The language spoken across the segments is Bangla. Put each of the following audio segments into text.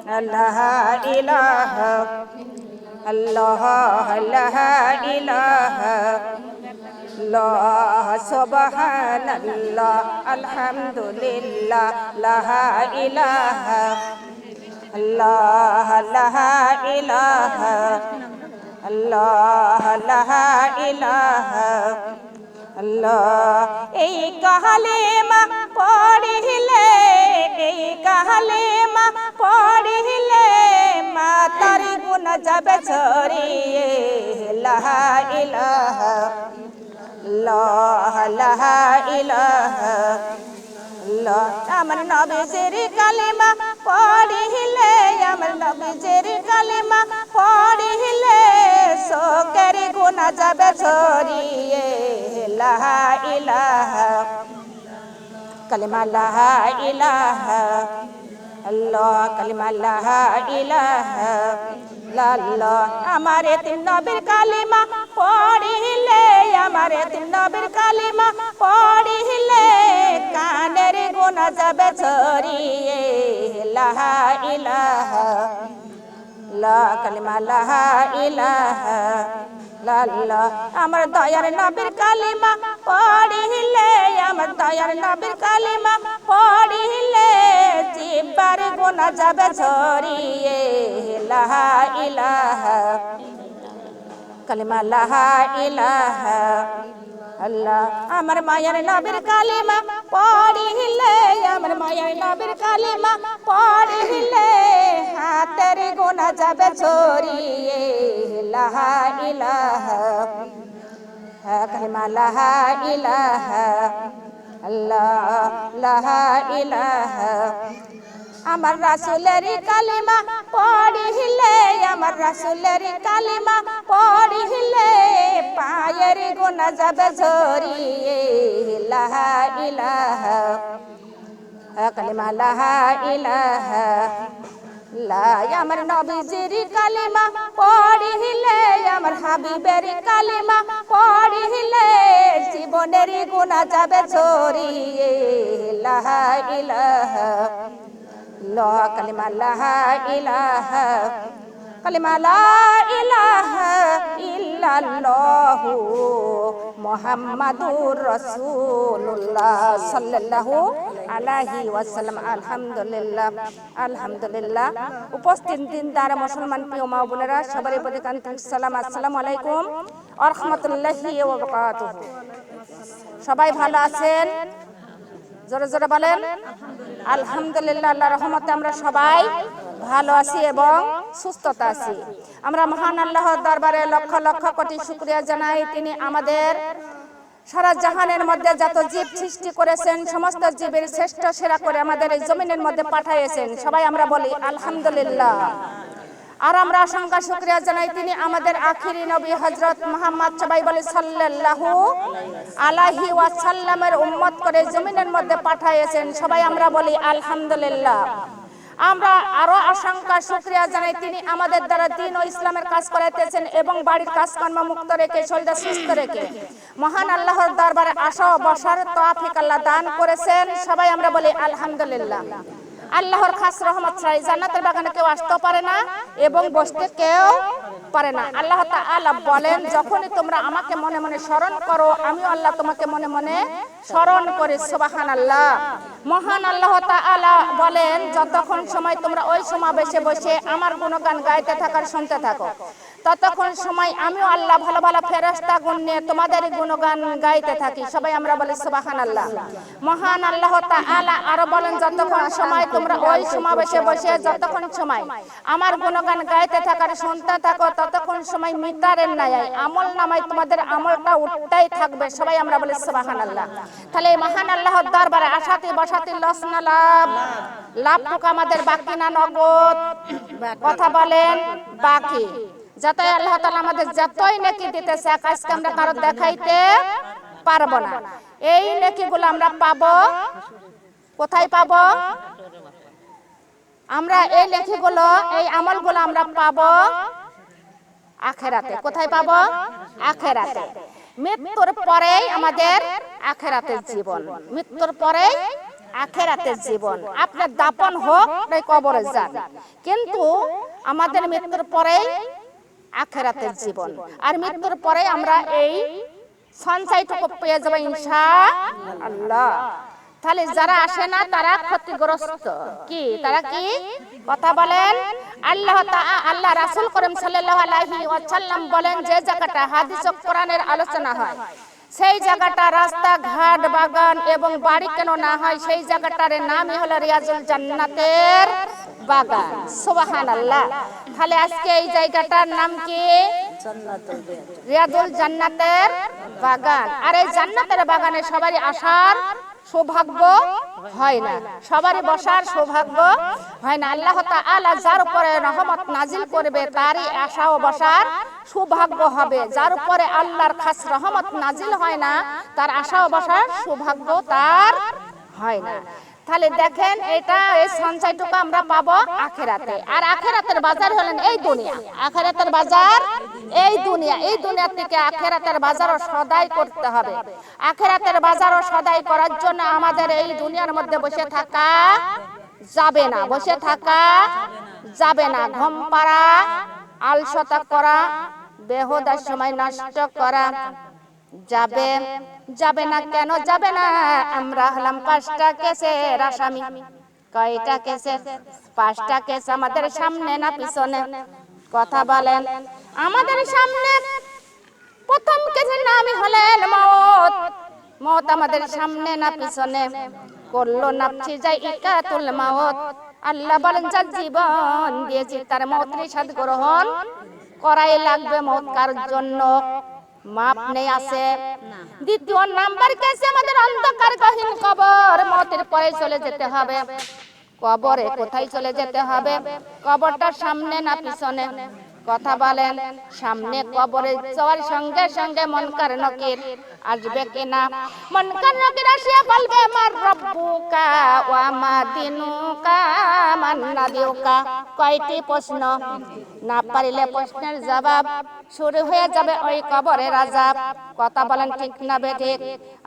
লা ইলাহা আল্লাহ লা ইলাহা ইল্লাল্লাহ সুবহানাল্লাহ আলহামদুলিল্লাহ লা ইলাহা আল্লাহ লা ইলাহা আল্লাহ লা ইলাহা আল্লাহ। এই কালেমা পড়িলে এই কালেমা পড়িলে মাতার গুনাহ যাবে ঝরিয়ে লা ইলাহা আল্লাহ লা ইলাহা আল্লাহ। আমার নবীজির কালেমা পড়িলে আমার নবীজির কালেমা পড়িলে শোকের গুনাহ যাবে ঝরিয়ে লা ইলাহা কালেমা লা ইলাহা আল্লাহ কালেমা লা ইলাহা ইল্লাল্লাহ। আমার তিন নবীর কালেমা পড়িলে আমার তিন নবীর কালেমা পড়িলে কানের গুনাহ যাবে ঝরিয়ে লা ইলাহা লা কালেমা লা ইলাহা ইল্লাল্লাহ। আমার দয়ার নবীর কালেমা পড়িলে আমার দয়ার নবীর কালেমা পড়িলে জিহ্বার গুনাহ যাবে ঝরিয়ে লা ইলাহা কালেমা লা ইলাহা আল্লাহ। আমার মায়ের নবীর কালেমা পড়িলে আমার মায়ের নবীর কালেমা পড়িলে হাতের গুনাহ যাবে ঝরিয়ে লা ইলাহা কালেমা লা ইলাহা আল্লাহ লা ইলাহা। আমার রাসূলের কালেমা পড়িলে আমার রাসূলের কালেমা পড়িলে পায়ের গুনাহ যাবে ঝরিয়ে লা ইলাহা কালেমা লা ইলাহা লা। আমার নবীজির কালেমা পড়িলে আমার হাবিবের কালেমা পড়িলে জীবনের গুনাহ যাবে ঝরিয়ে লা ইলাহা লা কালেমা লা ইলাহা কালেমা লা ইলাহা ইল্লাল্লাহু মুহাম্মাদুর রাসূলুল্লাহ সাল্লাল্লাহু আলাইহি ওয়াসাল্লাম। আলহামদুলিল্লাহ আলহামদুলিল্লাহ। উপস্থিত দিনদার মুসলমান প্রিয় মা বোনেরা সবারই প্রতি আন্তরিক সালাম। আসসালামু আলাইকুম ওয়া রাহমাতুল্লাহি ওয়া বারাকাতুহু। সবাই ভালো আছেন? জোরে জোরে বলেন আলহামদুলিল্লাহ। আল্লাহর রহমতে আমরা সবাই ভালো আছি এবং সুস্থতা আছি। আমরা মহান আল্লাহর দরবারে লক্ষ লক্ষ কোটি শুকরিয়া জানাই। তিনি আমাদের সারা জাহানের মধ্যে যত জীব সৃষ্টি করেছেন সমস্ত জীবের শ্রেষ্ঠ সেরা করে আমাদের এই জমিনের মধ্যে পাঠিয়েছেন। সবাই আমরা বলি আলহামদুলিল্লাহ। আর আমরা অসংখ্য শুকরিয়া জানাই তিনি আমাদের আখিরি নবী হযরত মুহাম্মদ সবাই বলে সাল্লাল্লাহু আলাইহি ওয়াসাল্লামের উম্মত করে জমিনের মধ্যে পাঠিয়েছেন। সবাই আমরা বলি আলহামদুলিল্লাহ। আমরা আরো অসংখ্য শুকরিয়া জানাই তিনি আমাদের দ্বারা দ্বীন ও ইসলামের কাজ করাইতেছেন এবং বাড়ির কাজকর্ম মুক্ত রেখে শরীর সুস্থ রেখে মহান আল্লাহর দরবারে আসা বসার তৌফিক আল্লাহ দান করেছেন। সবাই আমরা বলি আলহামদুলিল্লাহ। আল্লাহর খাস রহমত ছাড়া জান্নাতের বাগানে কেউ আসতে পারে না এবং বসতে কেউ পারে না। আল্লাহ তাআলা বলেন যখনই তোমরা আমাকে মনে মনে স্মরণ করো আমিও আল্লাহ তোমাকে মনে মনে স্মরণ করি। সুবহানাল্লাহ। মহান আল্লাহ তাআলা বলেন যতক্ষণ সময় তোমরা ওই সমাবেশে বসে আমার গুণগান গাইতে থাকার শুনতে থাকো ততক্ষণ সময় আমিও আল্লাহ ভালো ভালো ফেরেশতা গুণ নিয়ে তোমাদের গুণগান গাইতে থাকি। সবাই আমরা বলি সুবহানাল্লাহ। মহান আল্লাহ তাআলা আরো বলেন যতক্ষণ সময় তোমরা ওই সমাবেশে বসে যতক্ষণ সময় আমার গুণগান গাইতে থাকার শুনতে থাকো ততক্ষণ সময় মিটারের ন্যায় আমল নামায় তোমাদের আমলটা উঠতেই থাকবে। সবাই আমরা বলি সুবহানাল্লাহ। তাহলে এই মহান আল্লাহর দরবারে আশাতে বসাতে লস না লাভ লাভটুকু আমাদের বাকি না নগদ? কথা বলেন বাকি। যতই আল্লাহ তাআলা আমাদের যতই নেকি দিতেছে আজকে আমরা কারো দেখাইতে পারবো না। এই নেকিগুলো আমরা পাবো কোথায় পাবো? আমরা এই নেকিগুলো এই আমলগুলো আমরা পাবো আখিরাতে। কোথায় পাবো? আখিরাতে। মৃত্যুর পরেই আমাদের আখিরাতের জীবন। মৃত্যুর পরেই আখেরাতের জীবন। আপনার দাপন হোক তাই কবরে যান, কিন্তু আমাদের মৃত্যুর পরে আখেরাতের জীবন, আর মৃত্যুর পরে আমরা এই সঞ্চয়টুকু পেয়ে যাবো ইনশাআল্লাহ। তাহলে যারা আসে না তারা ক্ষতিগ্রস্ত। কি তারা কি কথা বলেন? আল্লাহ রাসূল করিম সাল্লাল্লাহু আলাইহি ওয়াসাল্লাম বলেন, যে জায়গাটা হাদিস ও কোরআনের আলোচনা হয় সেই জায়গাটা রাস্তাঘাট, বাগান এবং বাড়ি কেন না হয়, সেই জায়গাটার নামই হলো রিয়াজুল জান্নাতের বাগান। সুবহানাল্লাহ। তাহলে আজকে এই জায়গাটার নাম কি? রিয়াজুল জান্নাতের বাগান। আর এই জান্নাতের বাগানে সবারই আসার সৌভাগ্য হয় না, সবারই বসার সৌভাগ্য হয় না। আল্লাহ তাআলা যার উপরে রহমত নাজিল করবে তারই আশা ও বসার সৌভাগ্য হবে। যার উপরে আল্লাহর খাস রহমত নাজিল হয় না তার আশা ও বসার সৌভাগ্য তার হয় না। তাহলে দেখেন, এটা এই সঞ্চয়টুকু আমরা পাবো আখেরাতে। আর আখেরাতের বাজার হলেন এই দুনিয়া। আখেরাতের বাজার এই দুনিয়া। এই দুনিয়া থেকে আখেরাতের বাজারও সদাই করতে হবে। আখেরাতের বাজারও সদাই করার জন্য আমাদের এই দুনিয়ার মধ্যে বসে থাকা যাবে না, বসে থাকা যাবে না। ঘুম পাড়া, আলসতা করা, বেহুদা সময় নষ্ট করা যাবে যাবে না। কেন যাবে না? আমরা হলাম 5টা কেসের আসামি। কয়টা কেসের? 5টা কেস। আমাদের সামনে না পিছনে? কথা বলেন। আমাদের সামনে প্রথম কেসের নামই হলেন মওত। মওত আমাদের সামনে না পিছনে? করলো নাফসি যায়িকাতুল মাউত। আল্লাহ বলেন, যার জীবন দিয়েছি তার মওতের স্বাদ গ্রহণ করাই লাগবে। মওত কার জন্য মাপ নেই আছে। দ্বিতীয় নাম্বার কেসে আমাদের অন্ধকার গহীন কবর। মওতের পরে চলে যেতে হবে কবরে। কোথায় চলে যেতে হবে? কবরটার সামনে না পিছনে? কথা বলেন। সামনে। কবরে যাওয়ার সঙ্গে সঙ্গে মুনকার নাকির আসবে কিনা? মুনকার নাকির আসিয়া বলবে, মার রব্বুকা ওয়া মা দিনুকা মান নাবিয়ুকা। কয়টি প্রশ্ন? না পারিলে প্রশ্নের জবাব শুরু হয়ে যাবে ওই কবরের আযাব। কথা বলেন ঠিক না বেঠিক?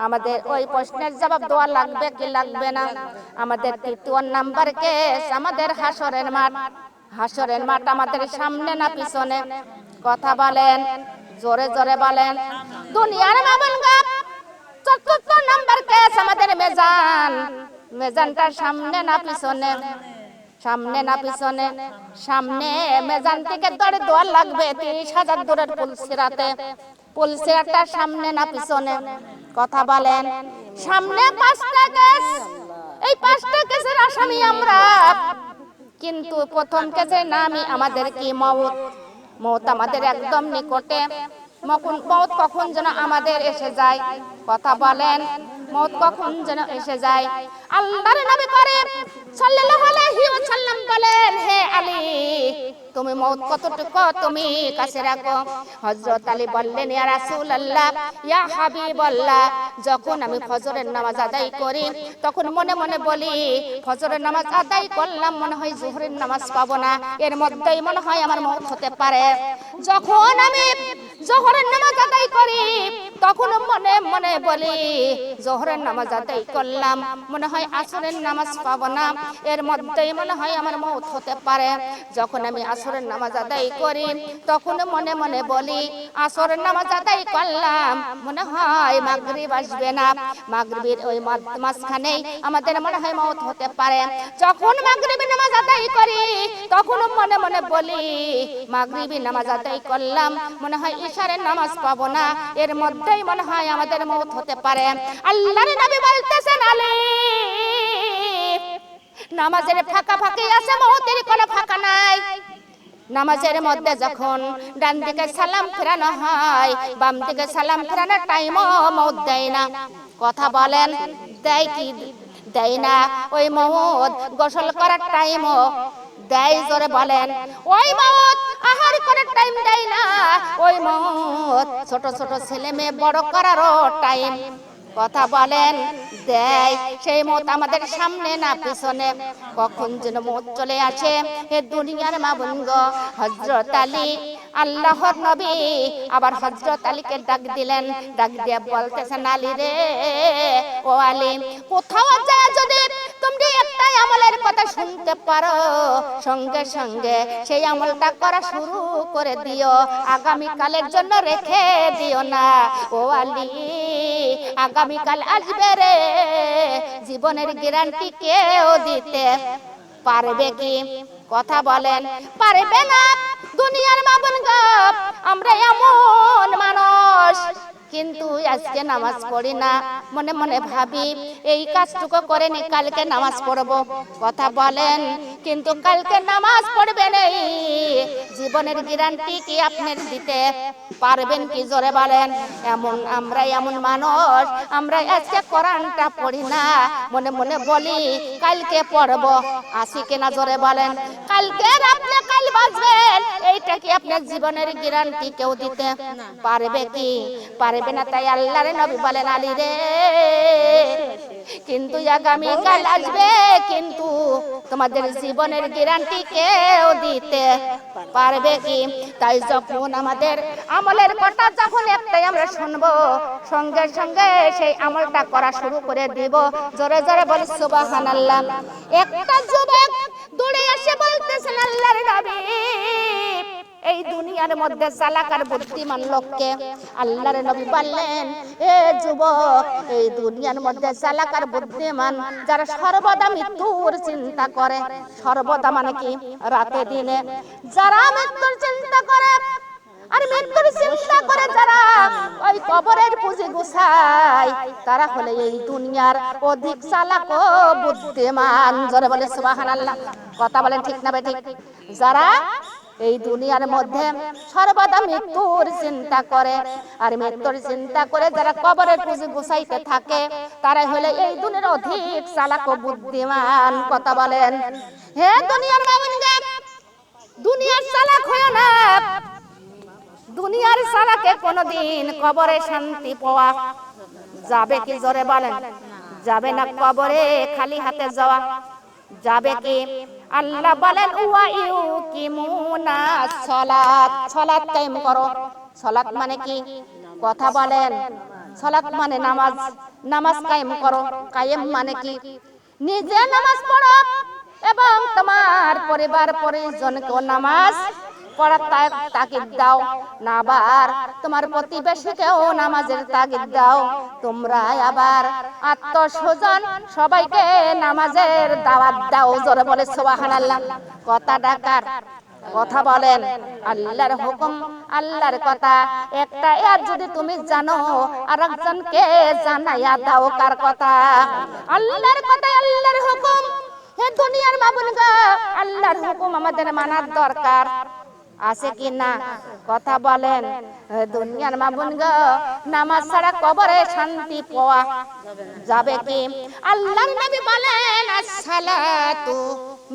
আমাদের ওই প্রশ্নের জবাব দেওয়া লাগবে কি লাগবে না? আমাদের তৃতীয় নাম্বার কেস আমাদের হাসরের মাঠ। হাসরের মাঠ আমাদের সামনে না পিছনে? কথা বলেন, জোরে জোরে বলেন। দুনিয়ার মামুনগা। চতুর্থ নাম্বার কেস আমাদের মেজান। মেজানটার সামনে না পিছনে? সামনে না পিছনে? সামনে। মেজান থেকে দৌড়ে দেওয়া লাগবে 30,000 দূরের পুলসিরাতে। পুলসিরাটার সামনে না পিছনে? কথা বলেন। সামনে 5টা কেস। এই 5টা কেসের আসামি আমরা। কিন্তু প্রথম কেসের নামই আমাদের কি? মওত। মওত আমাদের একদম নিকটে। মওত কখন যেন আমাদের এসে যায়। কথা বলেন। মওত কখন যেন এসে যায়। আল্লাহর নবী করিম সাল্লাল্লাহু আলাইহি ওয়াসাল্লাম বলেন, হে আলী, তুমি মওত কতটুকু তুমি কাছে রাখো? হযরত আলী বললেন, ইয়া রাসূলুল্লাহ, ইয়া হাবিবাল্লাহ, যখন আমি ফজরের নামাজ আদায় করি তখন মনে মনে বলি, ফজরের নামাজ আদায় করলাম, মনে হয় যোহরের নামাজ পাবো না, এর মধ্যেই মনে হয় আমার মওত হতে পারে। যখন আমি যোহরের নামাজ আদায় করি তখন মনে মনে বলি, যোহরের নামাজ আদায় করলাম, মনে হয় আসরের নামাজ পাবো না, এর মধ্যেই মনে হয় আমার মওত হতে পারে। যখন আমি আসরের নামাজ আদায় করি তখন মনে মনে বলি, আসরের নামাজ আদায় করলাম, মনে হয় মাগরিব আসবে না, মাগরিবের ওই মাঝখানেই আমাদের মনে হয় মওত হতে পারে। যখন মাগরিবের নামাজ আদায় করি তখন মনে মনে বলি, মাগরিবের নামাজ আদায় করলাম, মনে হয় ইশারের নামাজ পাবো না, এর মধ্যেই মনে হয় আমাদের মওত হতে পারে। আল্লাহর নবী বলতেছেন, আলী, নামাজের ফাঁকা ফাঁকি আছে, মওতের কোনো ফাঁকা নাই। নামাজের মধ্যে যখন ডান দিকে সালাম ফেরানো হয়, বাম দিকে সালাম ফেরানোর টাইমও মওত দেয় না। কথা বলেন, দেয় কি দেয় না? ওই মওত গোসল করার টাইমও দেয়। জোরে বলেন। ওই মওত আহার করার টাইম দেয় না। ওই মওত ছোট ছোট ছেলে মেয়ে বড় করারও টাইম, কথা বলেন, দেয়। সেই মওত আমাদের সামনে না পিছনে? কখন যেন মওত চলে আসে। হে দুনিয়ার মা বোন গো, হযরত আলী আল্লাহর নবী আবার হযরত আলীকে ডাক দিলেন, ডাক দিয়ে বলতেছেন, আলী রে, ও আলী, কোথাও যায় যদি তুমি একটা আমলের কথা শুনতে পারো, সঙ্গে সঙ্গে সেই আমলটা করা শুরু করে দিও, আগামী কালের জন্য রেখে দিও না। ও আলী, আগামী কাল আসবে রে, জীবনের গ্যারান্টি কেউ দিতে পারবে কি? কথা বলেন, পারবে না। দুনিয়ার মা বোন গো, আমরা এমন মানুষ কিন্তু আজকে নামাজ পড়ি না, মনে মনে ভাবি এই কাজটুকু করে নি, কালকে নামাজ পড়বো। কথা বলেন, কিন্তু কালকে নামাজ পড়বে নেই, জীবনের গ্যারান্টি কি আপনি দিতে পারবেন কি? জোরে বলেন। এমন আমরা এমন মানুষ, আমরা আজকে কোরআনটা পড়ি না, মনে মনে বলি কালকে পড়বো, আসি কিনা? জোরে বলেন। কালকে আপনি কাল বাঁচবেন, এইটা কি আপনার জীবনের গ্যারান্টি কেউ দিতে পারবে কি? পারবে না। তাই আল্লাহর নবী বলেন, আলী রে, কিন্তু আগামী কাল আসবে, কিন্তু তোমাদের জীবনের গ্যারান্টি কেউ দিতে পারবে কি? তাই যখন আমাদের আমলের কথা যখন একটাই আমরা শুনবো, সঙ্গে সঙ্গে সেই আমলটা করা শুরু করে দিব। জোরে জোরে বলি সুবহানাল্লাহ। একটা যুবক দৌড়ে এসে বলতেছেন, আল্লাহর নবী, এই দুনিয়ার মধ্যে চালাক আর বুদ্ধিমান লোককে আল্লাহর নবী বললেন, এ যুবক, এই দুনিয়ার মধ্যে চালাক আর বুদ্ধিমান যারা সর্বদা মৃত্যুর চিন্তা করে, সর্বদা মানে কি? রাতে দিনে যারা মৃত্যুর চিন্তা করে, আর মৃত্যুর চিন্তা করে যারা ওই কবরের পুঁজি গুছায়, তারা হলে এই দুনিয়ার অধিক চালাক ও বুদ্ধিমান। জোরে বলে সুবহানাল্লাহ। কথা বলেন ঠিক না বেঠিক? যারা এই দুনিয়ার মধ্যে সর্বদা মৃত্যুর চিন্তা করে, আর মৃত্যুর চিন্তা করে যারা কবরের পুঁজি গুছাইতে থাকে, তারাই হলে এই দুনিয়ার অধিক চালাক ও বুদ্ধিমান। কথা বলেন। হে দুনিয়ার বাবুনগা, দুনিয়ার চালাক হয় না। দুনিয়ার চালাকে কোনদিন কবরে শান্তি পাওয়া যাবে কি? জোরে বলেন। যাবে না। কবরে খালি হাতে যাওয়া যাবে কি? আল্লাহ বলেন, ওয়া ইউকিমুনা সালাত, সালাত কায়েম করো। সালাত মানে কি? কথা বলেন। সালাত মানে নামাজ, নামাজ কায়েম করো। কায়েম মানে কি? নিজে নামাজ পড়ো এবং তোমার পরিবার পরিজনকেও নামাজ পড়ার তাগিদ দাও না, আবার তোমার প্রতিবেশীকেও নামাজের তাগিদ দাও। তোমরা আবার আত্মস্বজন সবাইকে নামাজের দাওয়াত দাও। জোরে বলে সুবহানাল্লাহ। কথা ডাকার কথা বলেন। আল্লাহর হুকুম, আল্লাহর কথা একটা, আর যদি তুমি জানো আরেকজনকে জানাইয়া দাও। কার কথা? আল্লাহর কথা, আল্লাহর হুকুম। হে দুনিয়ার বাবুনগা, আল্লাহর হুকুম আমাদের মানার দরকার আছে কি না? কথা বলেন। দুনিয়ার মাবুন গো, নামাজ ছাড়া কবরে শান্তি পাওয়া যাবে কি? আল্লাহর নবী বলেন, আসসালাতু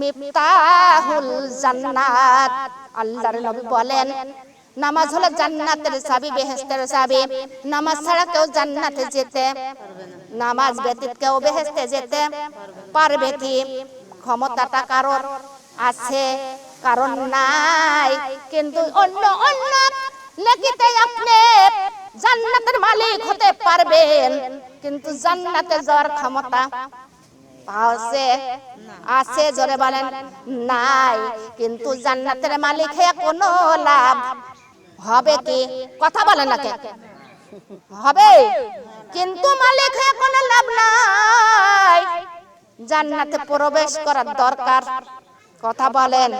মিফতাহুল জান্নাত। আল্লাহর নবী বলেন, নামাজ হলো জান্নাতের চাবি, বেহেশতের চাবি। নামাজ ছাড়া কেউ জান্নাতে যেতে, নামাজ ব্যতীত কেউ বেহেশতে যেতে পারবে কি? ক্ষমতাটা কারোর আছে, কারণ নাই। কিন্তু অন্য অন্য নেকিতে আপনি জান্নাতের মালিক হতে পারবেন, কিন্তু জান্নাতে যাওয়ার ক্ষমতা আছে আছে? জোরে বলেন। নাই। কিন্তু জান্নাতের মালিক হয়ে কোনো লাভ হবে কি? কথা বলেন না কে? হবে, কিন্তু মালিক হয়ে কোনো লাভ নাই। জান্নাতে প্রবেশ করার দরকার। কথা বলেন।